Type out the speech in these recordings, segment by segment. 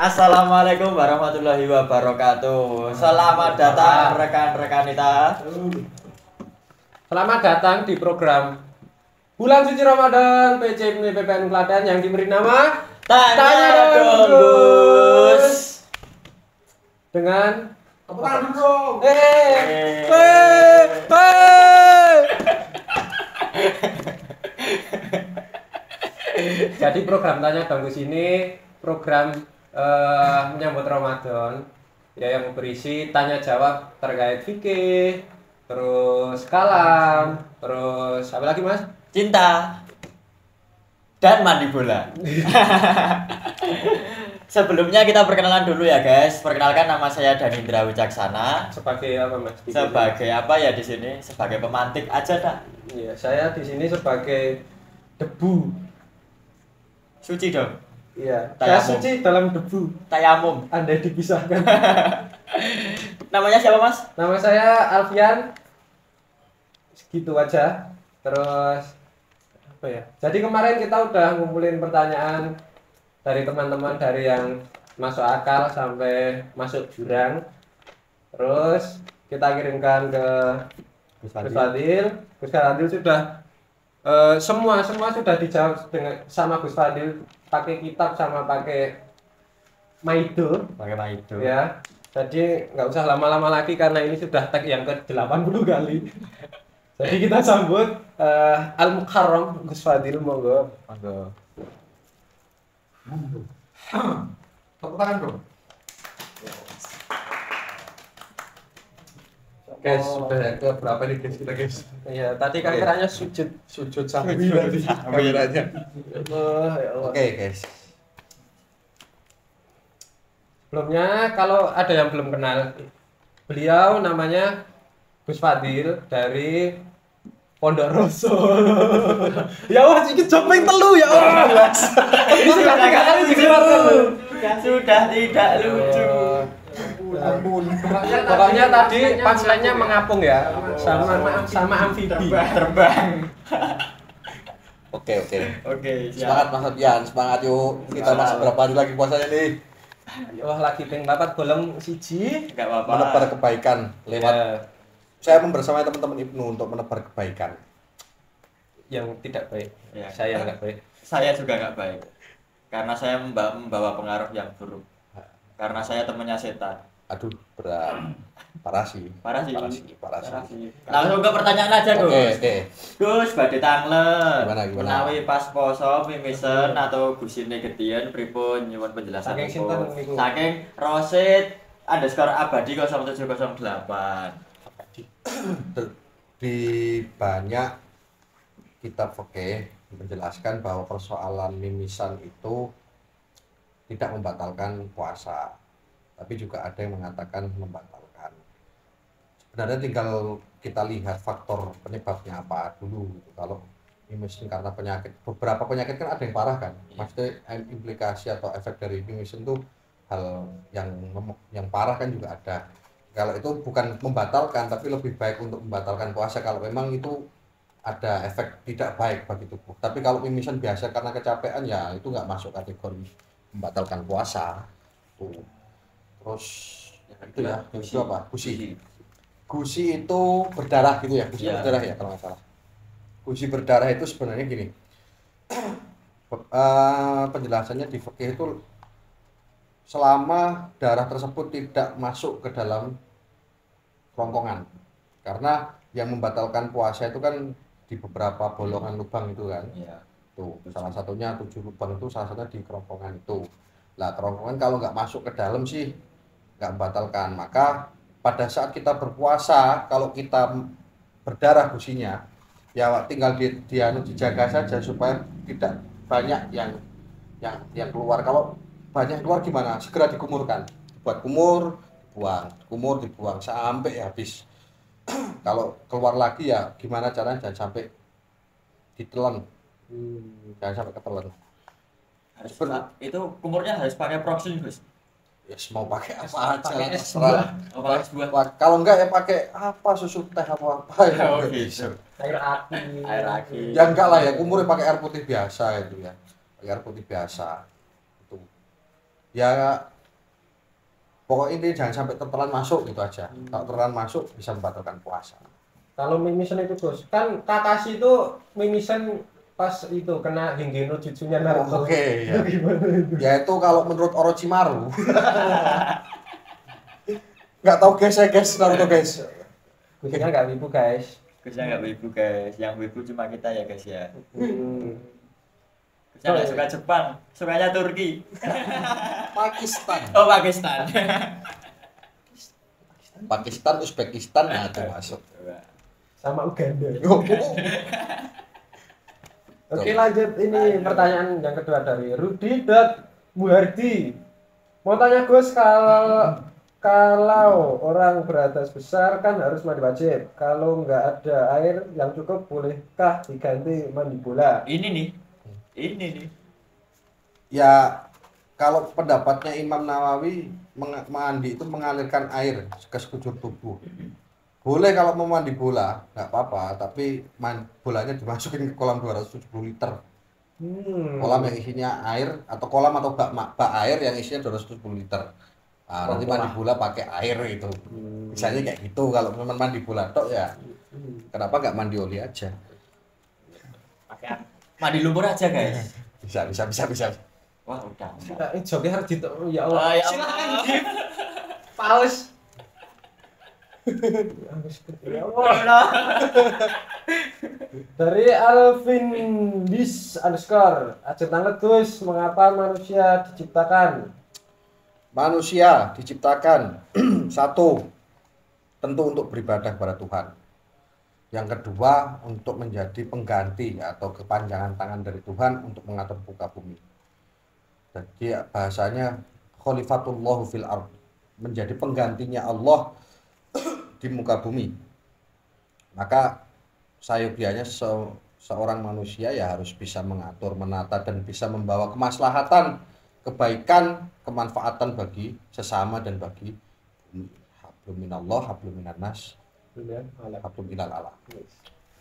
Assalamualaikum warahmatullahi wabarakatuh. Selamat datang rekan-rekan kita. Selamat datang di program Bulan Suci Ramadan PCM PPN Klaten yang diberi nama Tanya dong Gus. dengan Tepuk tangan dong. Jadi program Tanya dong Gus ini program menyambut Ramadan ya, yang berisi tanya jawab terkait fikih, terus kalam, terus apa lagi Mas? Cinta dan mandi bola. Sebelumnya kita perkenalan dulu ya guys. Perkenalkan, nama saya Danindra Wicaksana. Sebagai apa Mas? Sebagai apa ya di sini? Sebagai pemantik aja dah. Iya, saya di sini sebagai debu. Suci dong. Iya, saya Tayamum. suci dalam debu. Tayamum. Andai dipisahkan. Namanya siapa Mas? Nama saya Alfian. Segitu aja. Terus apa ya? Jadi kemarin kita udah ngumpulin pertanyaan dari teman-teman, dari yang masuk akal sampai masuk jurang. Terus kita kirimkan ke Gus Fadil. Gus Fadil sudah semua sudah dijawab dengan sama Gus Fadil, pakai kitab sama pakai Maido. Bagaimana itu? Ya, jadi nggak usah lama-lama lagi karena ini sudah tag yang ke-80 kali. Jadi kita sambut Al-Mukarram Gus Fadil, monggo. Tepuk tangan dong. Guys, Sudah yang ke berapa nih guys kita guys? Iya, tadi kameranya sujud Sambil tadi kameranya. Ya Allah. Oke guys. Sebelumnya kalau ada yang belum kenal, beliau namanya Gus Fadil dari Pondok Roso. Ya wah, iki jopeng telu ya Allah. Ini sudah 3 kali dikeluarkan. Sudah tidak lucu. Ampun. Pokoknya tadi punchline-nya mengapung ya, sama amfibi. Terbang. Oke. Oke, Semangat siap. Mas Sofian, semangat yuk. Kita masih berapa hari lagi puasanya nih? Wah, lagi ping 4 bolong siji. Enggak apa-apa. Menebar kebaikan lewat. Ya, Saya membersamai teman-teman Ibnu untuk menebar kebaikan. yang tidak baik. Ya. Saya enggak baik. Saya juga nggak baik. Karena saya membawa pengaruh yang buruk. Karena saya temannya setan. Aduh, berat. Parah sih. Parah sih. Parah sih. Langsung ke pertanyaan aja, Gus. Oke. Gus, badhe tanglet. Gimana? Menawi pas poso mimisen atau gusine gedian pripun nyuwun penjelasan. Saking sinten niku? Saking Rosid_abadi 0708. Di banyak kitab fikih menjelaskan bahwa persoalan mimisan itu tidak membatalkan puasa, tapi juga ada yang mengatakan membatalkan. Sebenarnya tinggal kita lihat faktor penyebabnya apa dulu gitu. Kalau mimisan karena penyakit, beberapa penyakit kan ada yang parah kan, maksudnya implikasi atau efek dari mimisan itu hal yang parah kan juga ada. Kalau itu bukan membatalkan, tapi lebih baik untuk membatalkan puasa kalau memang itu ada efek tidak baik bagi tubuh. Tapi kalau mimisan biasa karena kecapean ya itu nggak masuk kategori membatalkan puasa. Tuh. Terus itu ya, itu apa? Gusi. Gusi itu berdarah gitu ya, gusi berdarah ya kalau nggak salah. Gusi berdarah itu sebenarnya gini. Penjelasannya di fikih itu selama darah tersebut tidak masuk ke dalam kerongkongan, karena yang membatalkan puasa itu kan di beberapa bolongan lubang itu kan. Iya. Tuh, salah satunya 7 lubang itu salah satunya di kerongkongan itu. Lah kerongkongan kalau nggak masuk ke dalam sih nggak membatalkan. Maka pada saat kita berpuasa, kalau kita berdarah gusinya, ya tinggal dijaga saja supaya tidak banyak yang keluar. Kalau banyak keluar gimana? Segera dikumurkan. Buat kumur, dibuang sampai habis. Kalau keluar lagi ya gimana caranya jangan sampai ditelan. Jangan sampai ketelan. Itu kumurnya harus pakai proxy, Gus. Ya mau pakai apa aja Pakai es terserah. Apa es buah? Kalau enggak ya pakai apa susu teh apa ya. Oh, gitu. Air aki. Air aki. Ya enggak lah ya, kumurnya pakai air putih biasa itu ya. Pakai air putih biasa. Itu. Ya pokoknya ini jangan sampai tertelan masuk gitu aja. Kalau tertelan masuk bisa membatalkan puasa. Kalau mimisan itu Gus, kan Kakashi itu mimisan pas itu kena Hingeno Jutsunya Naruto. Oke, ya. Itu gimana itu? Ya itu kalau menurut Orochimaru. Nggak tahu guys ya guys, Naruto guys. Gusnya nggak wibu guys. Kusnya nggak wibu guys, yang wibu cuma kita ya guys ya. Hmm. Kusnya nggak suka Jepang, sukanya Turki. Pakistan. Oh Pakistan. Pakistan, Uzbekistan, nah itu masuk. Sama Uganda. Oh, Oke lanjut ini pertanyaan yang kedua dari Rudi.Muhardi. Mau tanya Gus, kalau orang beratas besar kan harus mandi wajib. Kalau nggak ada air yang cukup, bolehkah diganti mandi bola? Ini nih. Ya kalau pendapatnya Imam Nawawi mandi itu mengalirkan air ke sekujur tubuh. Boleh kalau mau mandi bola, nggak apa-apa, tapi bolanya dimasukin ke kolam 270 liter. Kolam yang isinya air atau kolam atau bak air yang isinya 270 liter. Nah, nanti mandi bola pakai air itu. Misalnya kayak gitu kalau memang mandi bola tok ya. Kenapa nggak mandi oli aja? Pakai mandi lumpur aja guys. Bisa. Wah udah. Jawabnya harus ya Oh, Allah. ya Silakan Allah. Gif. Paus. Ya Allah. Dari Alvin Dis underscore ajak tangga Gus, mengapa manusia diciptakan? Manusia diciptakan satu, tentu untuk beribadah kepada Tuhan. Yang kedua, untuk menjadi pengganti atau kepanjangan tangan dari Tuhan untuk mengatur muka bumi. Jadi bahasanya khalifatullahu fil ard, menjadi penggantinya Allah di muka bumi. Maka sayogianya seorang manusia ya harus bisa mengatur, menata dan bisa membawa kemaslahatan, kebaikan, kemanfaatan bagi sesama dan bagi bumi. Hablum minallah, hablum minannas, hablum minal Allah.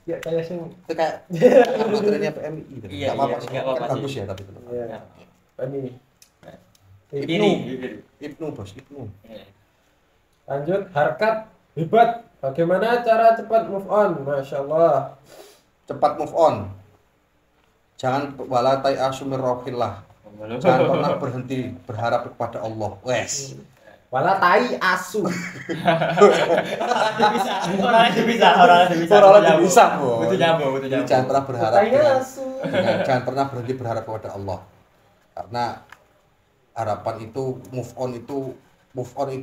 Ya kayak sing Itu kayak materinya PMI gitu. Iya, Nggak apa-apa iya, sih. nggak Kan apa-apa bagus sih. ya tapi tetap. ya. Ini. Ini. Ibnu bos, Ibnu. Lanjut, harkat hebat. Bagaimana cara cepat move on? Masya Allah. Cepat move on. Jangan walatai asumir rohillah. Jangan pernah berhenti berharap kepada Allah. Wes. Wala tai asu. Orang aja bisa. Bos. Butuh nyambung. Jadi jangan pernah berharap. Tainya asu. Jangan pernah berhenti berharap kepada Allah. Karena harapan itu move on itu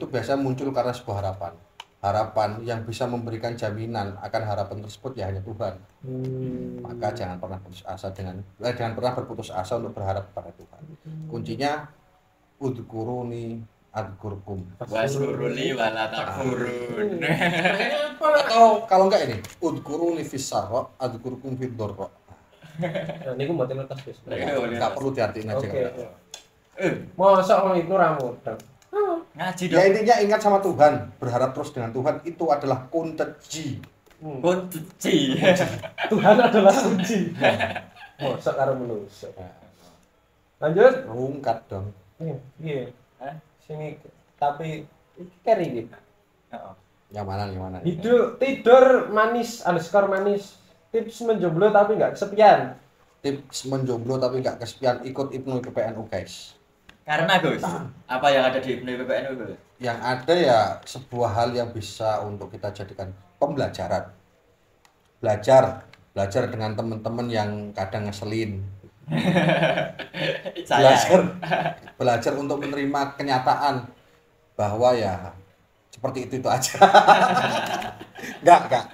biasanya muncul karena sebuah harapan yang bisa memberikan jaminan akan harapan tersebut ya hanya Tuhan. Maka jangan pernah jangan pernah berputus asa untuk berharap kepada Tuhan. Kuncinya udkuruni adkurkum. Wasuruli wala takfurun. Atau kalau enggak ini udkuruni fis sarra adkurkum fid dharra. Nah, ini gue mau temetas guys. Enggak perlu diartiin aja. Oke. Kan? Masa orang itu ramu. Ngaji Ya dong. intinya ingat sama Tuhan, berharap terus dengan Tuhan itu adalah kunci. Kunci. Tuhan adalah kunci. Masa karo manusia. Lanjut. Rungkat dong. Iya. Hah? Sini tapi carry gitu. Yang mana? Tidur manis underscore manis. Tips menjomblo tapi nggak kesepian. Tips menjomblo tapi nggak kesepian, ikut Ibnu PPNU guys. Karena Gus, apa yang ada di Ibnu PPNU Gus? Yang ada ya sebuah hal yang bisa untuk kita jadikan pembelajaran. Belajar dengan teman-teman yang kadang ngeselin. Belajar untuk menerima kenyataan bahwa ya seperti itu aja. Enggak.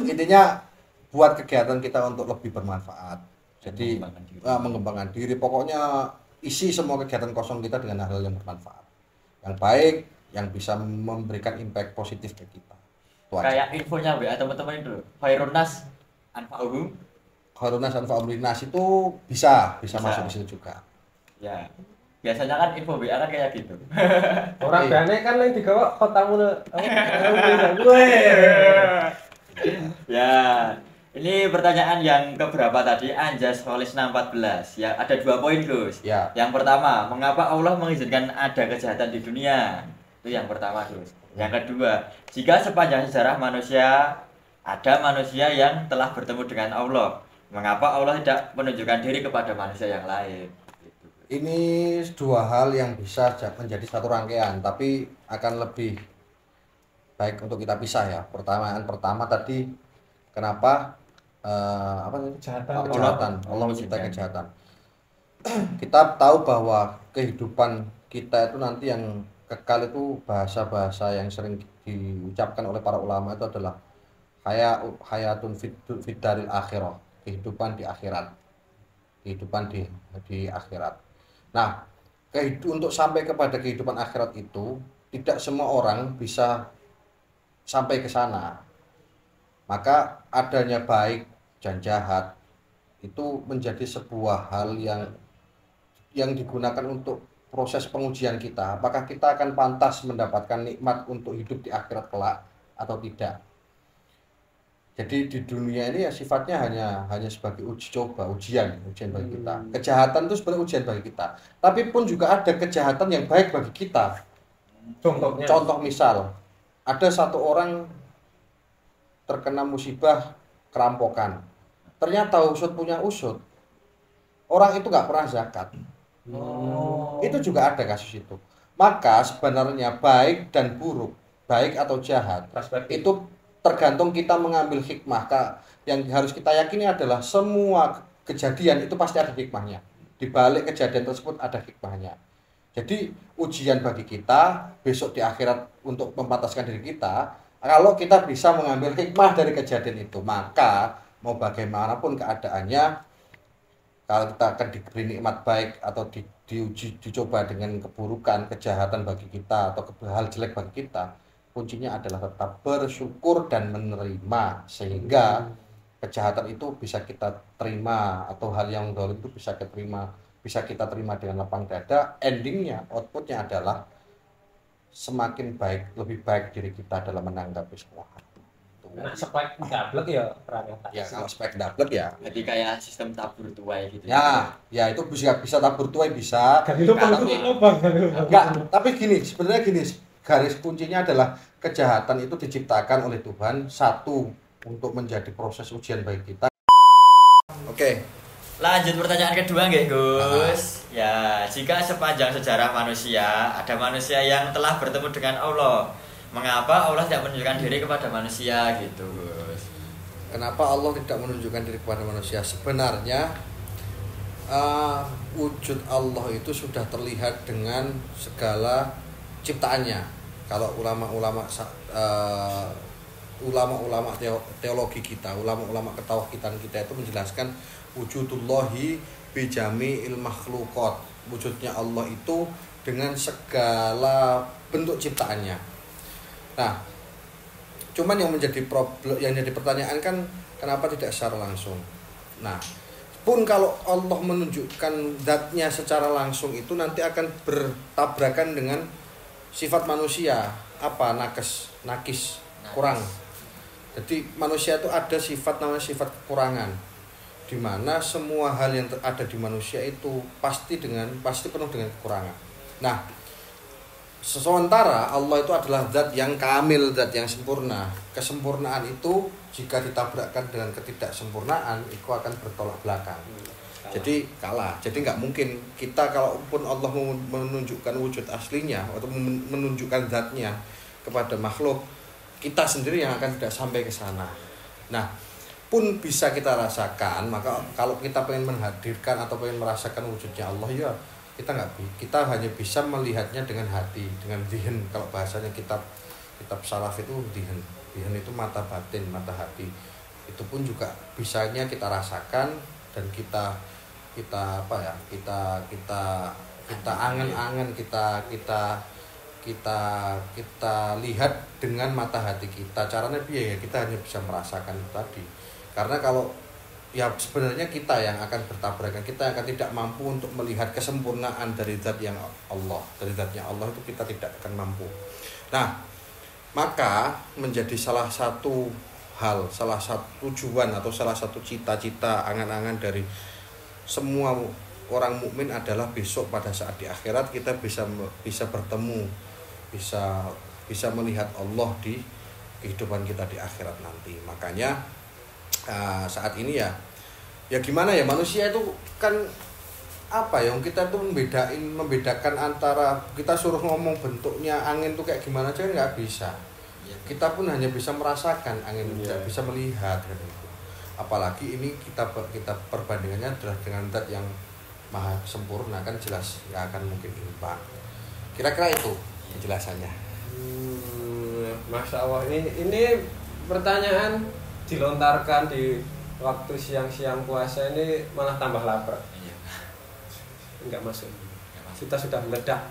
Intinya buat kegiatan kita untuk lebih bermanfaat. Jadi mengembangkan diri. Pokoknya isi semua kegiatan kosong kita dengan hal yang bermanfaat, yang baik, yang bisa memberikan impact positif ke kita. Kayak infonya WA teman-teman itu, Khairunas Anfa'uhum Nas itu bisa Bisa. masuk di situ juga. Ya. biasanya kan info WA kan kayak gitu. Orang biasanya kan yang digawa kotamu Ya, ini pertanyaan yang keberapa tadi? Anjas Holis 614. Ya, ada 2 poin, Gus. Ya. Yang pertama, mengapa Allah mengizinkan ada kejahatan di dunia? Itu yang pertama, Gus. Yang kedua, jika sepanjang sejarah manusia ada manusia yang telah bertemu dengan Allah, mengapa Allah tidak menunjukkan diri kepada manusia yang lain? Gitu. Ini dua hal yang bisa menjadi satu rangkaian, tapi akan lebih baik untuk kita pisah ya. Pertanyaan pertama tadi, kenapa apa tadi? Kejahatan. Allah mencipta kejahatan. Kita tahu bahwa kehidupan kita itu nanti yang kekal itu bahasa-bahasa yang sering diucapkan oleh para ulama itu adalah hayatun fid daril akhirah, kehidupan di akhirat. Kehidupan di akhirat. Nah, untuk sampai kepada kehidupan akhirat itu tidak semua orang bisa sampai ke sana. Maka adanya baik dan jahat itu menjadi sebuah hal yang digunakan untuk proses pengujian kita. Apakah kita akan pantas mendapatkan nikmat untuk hidup di akhirat kelak atau tidak? Jadi di dunia ini ya sifatnya hanya sebagai uji coba, ujian bagi kita. Kejahatan itu sebenarnya ujian bagi kita. Tapi pun juga ada kejahatan yang baik bagi kita. Contohnya. Contoh misal, ada satu orang terkena musibah kerampokan. Ternyata usut punya usut. Orang itu nggak pernah zakat. Itu juga ada kasus itu. Maka sebenarnya baik dan buruk, baik atau jahat, itu tergantung kita mengambil hikmah. Yang harus kita yakini adalah semua kejadian itu pasti ada hikmahnya. Di balik kejadian tersebut ada hikmahnya. Jadi ujian bagi kita besok di akhirat untuk memantaskan diri kita, kalau kita bisa mengambil hikmah dari kejadian itu, maka mau bagaimanapun keadaannya, kalau kita akan diberi nikmat baik atau dicoba dengan keburukan, kejahatan bagi kita atau hal jelek bagi kita, kuncinya adalah tetap bersyukur dan menerima, sehingga kejahatan itu bisa kita terima atau hal yang zalim itu bisa kita terima dengan lapang dada. Endingnya, outputnya adalah semakin baik, lebih baik diri kita dalam menanggapi semua hal. Nah, spek double ya perannya. Ya, kalau spek double ya. Jadi kayak sistem tabur tuai gitu. Ya itu bisa tabur tuai bisa. Tapi gini, sebenarnya gini, garis kuncinya adalah kejahatan itu diciptakan oleh Tuhan satu untuk menjadi proses ujian bagi kita. Oke. Lanjut pertanyaan kedua nggih, Gus. Ya, jika sepanjang sejarah manusia ada manusia yang telah bertemu dengan Allah, mengapa Allah tidak menunjukkan diri kepada manusia gitu, Gus? Kenapa Allah tidak menunjukkan diri kepada manusia? Sebenarnya wujud Allah itu sudah terlihat dengan segala ciptaannya. Kalau ulama-ulama teologi kita, ulama-ulama ketauhidan kita itu menjelaskan wujudullahi bijami'il makhluqat. Wujudnya Allah itu dengan segala bentuk ciptaannya. Nah, cuman yang menjadi problem, yang jadi pertanyaan kan kenapa tidak secara langsung. Nah, pun kalau Allah menunjukkan zatnya secara langsung itu nanti akan bertabrakan dengan sifat manusia, apa nakis, kurang. Jadi manusia itu ada sifat namanya sifat kekurangan, di mana semua hal yang ada di manusia itu pasti penuh dengan kekurangan. Nah, sementara Allah itu adalah zat yang kamil, zat yang sempurna. Kesempurnaan itu jika ditabrakkan dengan ketidaksempurnaan itu akan bertolak belakang. Jadi kalah. Jadi nggak mungkin kita, kalaupun Allah menunjukkan wujud aslinya atau menunjukkan zatnya kepada makhluk, kita sendiri yang akan tidak sampai ke sana. Nah, pun bisa kita rasakan. Maka kalau kita pengen menghadirkan atau pengen merasakan wujudnya Allah, ya kita hanya bisa melihatnya dengan hati, dengan zihin. Kalau bahasanya kitab salaf itu zihin itu mata batin, mata hati. Itu pun juga bisanya kita rasakan dan kita angan-angan, kita lihat dengan mata hati kita. Caranya biaya kita hanya bisa merasakan itu tadi. Karena kalau ya sebenarnya kita yang akan bertabrakan, kita akan tidak mampu untuk melihat kesempurnaan dari zat yang Allah, dari zatnya Allah itu kita tidak akan mampu. Nah, maka menjadi salah satu hal, salah satu tujuan atau salah satu cita-cita, angan-angan dari semua orang mukmin adalah besok pada saat di akhirat kita bisa bertemu, bisa melihat Allah di kehidupan kita di akhirat nanti. Makanya saat ini ya gimana ya, manusia itu kan apa ya, kita tuh membedakan antara kita suruh ngomong bentuknya angin tuh kayak gimana aja nggak bisa. Kita pun hanya bisa merasakan angin, tidak bisa melihat gitu. Apalagi ini kita perbandingannya adalah dengan zat yang maha sempurna, kan jelas nggak akan mungkin imbang. Kira-kira itu penjelasannya. Masya Allah, ini pertanyaan dilontarkan di waktu siang-siang puasa ini malah tambah lapar. Enggak masuk. Kita sudah meledak.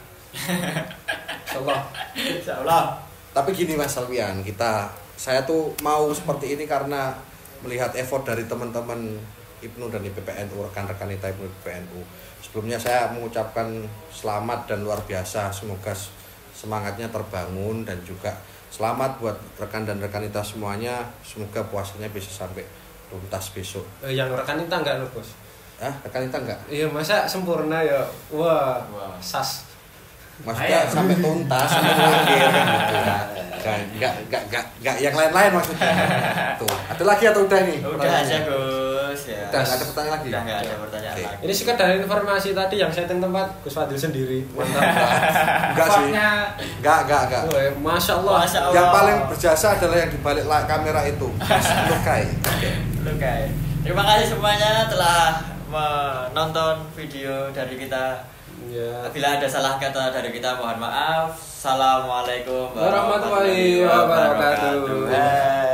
Insyaallah. Tapi gini Mas Alfian, saya tuh mau seperti ini karena melihat effort dari teman-teman IPNU dan IPPNU, rekan-rekan kita IPNU IPPNU. Sebelumnya saya mengucapkan selamat dan luar biasa, semoga semangatnya terbangun, dan juga selamat buat rekan dan rekan kita semuanya, semoga puasanya bisa sampai tuntas besok. Yang rekan kita enggak loh bos? Rekan kita enggak? Iya, masa sempurna ya? Wah. Sas. Maksudnya sampai tuntas, sampai akhir gitu. Enggak yang lain-lain maksudnya. Tuh, ada lagi atau udah nih? Udah aja Gus ya. Udah enggak ada pertanyaan lagi. Udah enggak ada pertanyaan Oke. lagi. Ini sekedar informasi tadi yang setting tempat Gus Fadil sendiri. Mantap. Enggak sih. Enggak. Wah, Masya Allah. Masya Allah. Yang paling berjasa adalah yang di balik kamera itu. Lukai. Lukai. Terima kasih semuanya telah menonton video dari kita. Ya. Bila ada salah kata dari kita mohon maaf. Assalamualaikum Warahmatullahi wabarakatuh. Hai.